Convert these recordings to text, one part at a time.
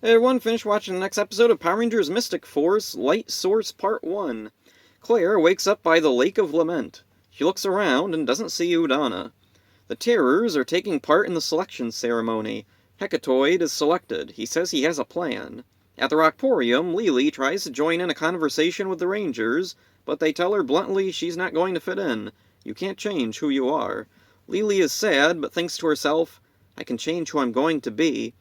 Hey everyone, finished watching the next episode of Power Rangers Mystic Force Light Source Part 1. Claire wakes up by the Lake of Lament. She looks around and doesn't see Udana. The Terrors are taking part in the selection ceremony. Hecatoid is selected. He says he has a plan. At the Rockporium, Lily tries to join in a conversation with the Rangers, but they tell her bluntly she's not going to fit in. You can't change who you are. Lily is sad, but thinks to herself, I can change who I'm going to be.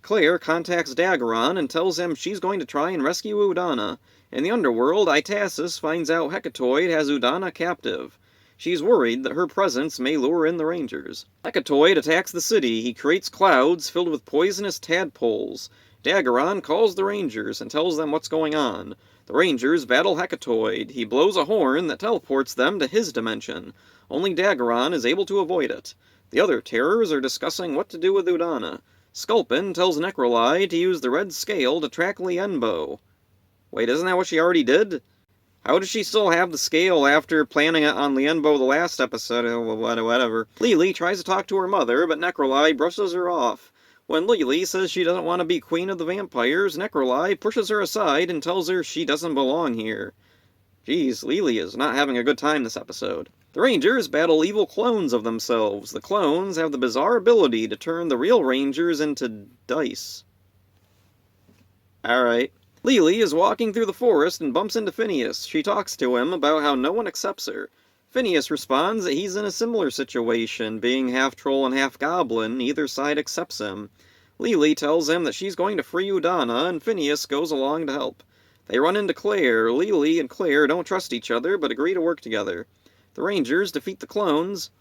Claire contacts Daggeron and tells him she's going to try and rescue Udana. In the underworld, Itasis finds out Hecatoid has Udana captive. She's worried that her presence may lure in the Rangers. Hecatoid attacks the city. He creates clouds filled with poisonous tadpoles. Daggeron calls the Rangers and tells them what's going on. The Rangers battle Hecatoid. He blows a horn that teleports them to his dimension. Only Daggeron is able to avoid it. The other Terrors are discussing what to do with Udana. Sculpin tells Necroli to use the red scale to track Lienbo. Wait, isn't that what she already did? How does she still have the scale after planning it on Lienbo the last episode? Whatever. Lily tries to talk to her mother, but Necroli brushes her off. When Lily says she doesn't want to be queen of the vampires, Necroli pushes her aside and tells her she doesn't belong here. Geez, Lily is not having a good time this episode. The Rangers battle evil clones of themselves. The clones have the bizarre ability to turn the real Rangers into dice. Alright. Lily is walking through the forest and bumps into Phineas. She talks to him about how no one accepts her. Phineas responds that he's in a similar situation, being half troll and half goblin. Neither side accepts him. Lily tells him that she's going to free Udana, and Phineas goes along to help. They run into Claire. Lily and Claire don't trust each other, but agree to work together. The Rangers defeat the clones,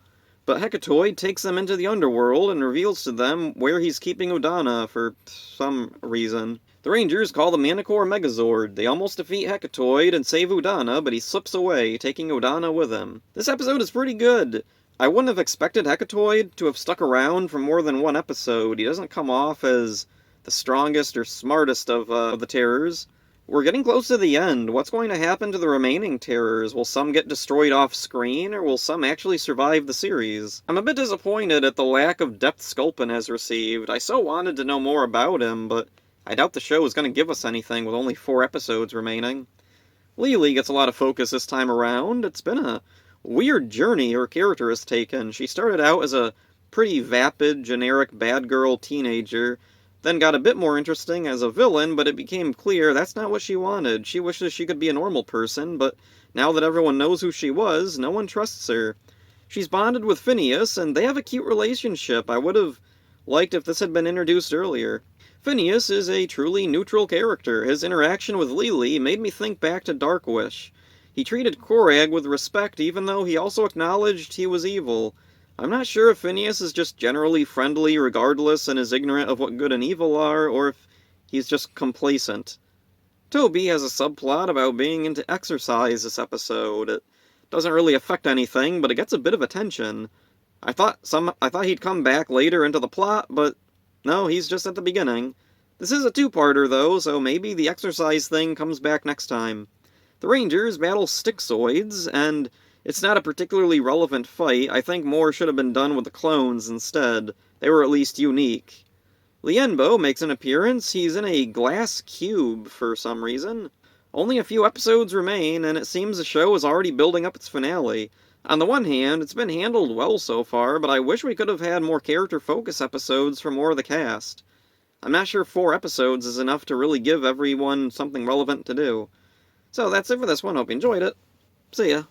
but Hecatoid takes them into the underworld and reveals to them where he's keeping Udana for some reason. The Rangers call the Manticore Megazord. They almost defeat Hecatoid and save Udana, but he slips away, taking Udana with him. This episode is pretty good. I wouldn't have expected Hecatoid to have stuck around for more than one episode. He doesn't come off as the strongest or smartest of the Terrors. We're getting close to the end. What's going to happen to the remaining Terrors? Will some get destroyed off screen, or will some actually survive the series? I'm a bit disappointed at the lack of depth Sculpin has received. I so wanted to know more about him, but I doubt the show is going to give us anything with only 4 episodes remaining. Lily gets a lot of focus this time around. It's been a weird journey her character has taken. She started out as a pretty vapid, generic bad girl teenager, then got a bit more interesting as a villain, but it became clear that's not what she wanted. She wishes she could be a normal person, but now that everyone knows who she was, no one trusts her. She's bonded with Phineas, and they have a cute relationship. I would have liked if this had been introduced earlier. Phineas is a truly neutral character. His interaction with Lily made me think back to Dark Wish. He treated Korag with respect, even though he also acknowledged he was evil. I'm not sure if Phineas is just generally friendly regardless and is ignorant of what good and evil are, or if he's just complacent. Toby has a subplot about being into exercise this episode. It doesn't really affect anything, but it gets a bit of attention. I thought he'd come back later into the plot, but no, he's just at the beginning. This is a 2-parter though, so maybe the exercise thing comes back next time. The Rangers battle Stixoids, and it's not a particularly relevant fight. I think more should have been done with the clones instead. They were at least unique. Lienbo makes an appearance. He's in a glass cube for some reason. Only a few episodes remain, and it seems the show is already building up its finale. On the one hand, it's been handled well so far, but I wish we could have had more character focus episodes for more of the cast. I'm not sure 4 episodes is enough to really give everyone something relevant to do. So that's it for this one. Hope you enjoyed it. See ya.